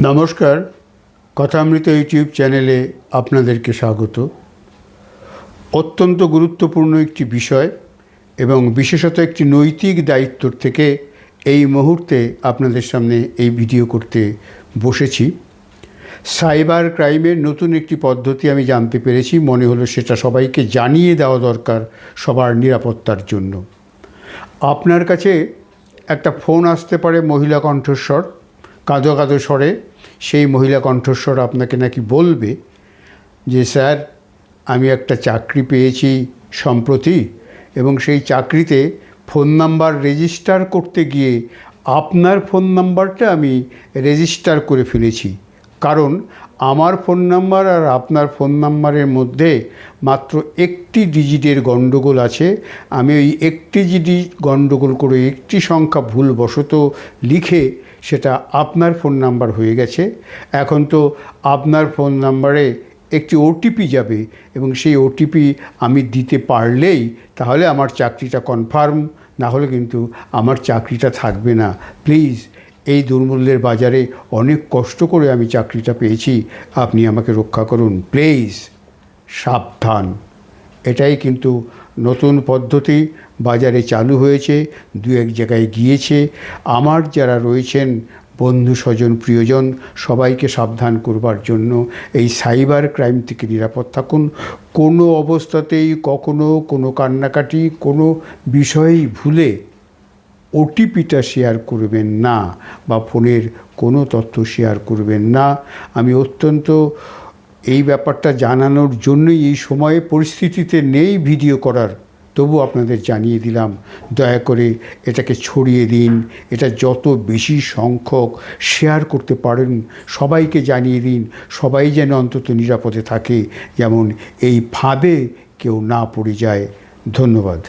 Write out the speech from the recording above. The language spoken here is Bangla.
নমস্কার, কথামৃত ইউটিউব চ্যানেলে আপনাদেরকে স্বাগত। অত্যন্ত গুরুত্বপূর্ণ একটি বিষয় এবং বিশেষত একটি নৈতিক দায়িত্ব থেকে এই মুহূর্তে আপনাদের সামনে এই ভিডিও করতে বসেছি। সাইবার ক্রাইমের নতুন একটি পদ্ধতি আমি জানতে পেরেছি, মনে হলো সেটা সবাইকে জানিয়ে দেওয়া দরকার সবার নিরাপত্তার জন্য। আপনার কাছে একটা ফোন আসতে পারে মহিলা কণ্ঠস্বর, কাঁদো কাঁদো স্বরে। সেই মহিলা কণ্ঠস্বর আপনাকে নাকি বলবে যে স্যার, আমি একটা চাকরি পেয়েছি সম্প্রতি এবং সেই চাকরিতে ফোন নাম্বার রেজিস্টার করতে গিয়ে আপনার ফোন নাম্বারটা আমি রেজিস্টার করে ফেলেছি, কারণ আমার ফোন নাম্বার আর আপনার ফোন নাম্বারের মধ্যে মাত্র একটি ডিজিটের গণ্ডগোল আছে। আমি ওই একটি ডিজিট গণ্ডগোল করে একটি সংখ্যা ভুলবশত লিখে সেটা আপনার ফোন নাম্বার হয়ে গেছে। এখন তো আপনার ফোন নাম্বারে একটি ওটিপি যাবে এবং সেই ওটিপি আমি দিতে পারলেই তাহলে আমার চাকরিটা কনফার্ম, না হলে কিন্তু আমার চাকরিটা থাকবে না। প্লিজ, এই দুর্মূল্যের বাজারে অনেক কষ্ট করে আমি চাকরিটা পেয়েছি, আপনি আমাকে রক্ষা করুন প্লিজ। সাবধান। এটাই কিন্তু নতুন পদ্ধতি বাজারে চালু হয়েছে, দু এক জায়গায় গিয়েছে। আমার যারা রয়েছেন বন্ধু স্বজন প্রিয়জন, সবাইকে সাবধান করবার জন্য এই সাইবার ক্রাইম থেকে নিরাপদ থাকুন। কোনো অবস্থাতেই কখনো কোনো কান্নাকাটি কোনো বিষয়েই ভুলে ওটিপিটা শেয়ার করবেন না বা ফোনের কোনো তথ্য শেয়ার করবেন না। আমি অত্যন্ত এই ব্যাপারটা জানানোর জন্যই এই সময়ে পরিস্থিতিতে নেই ভিডিও করার, তবু আপনাদের জানিয়ে দিলাম। দয়া করে এটাকে ছড়িয়ে দিন, এটা যত বেশি সংখ্যক শেয়ার করতে পারেন সবাইকে জানিয়ে দিন, সবাই যেন অন্তত নিরাপদে থাকে, যেমন এই ফাঁদে কেউ না পড়ে যায়। ধন্যবাদ।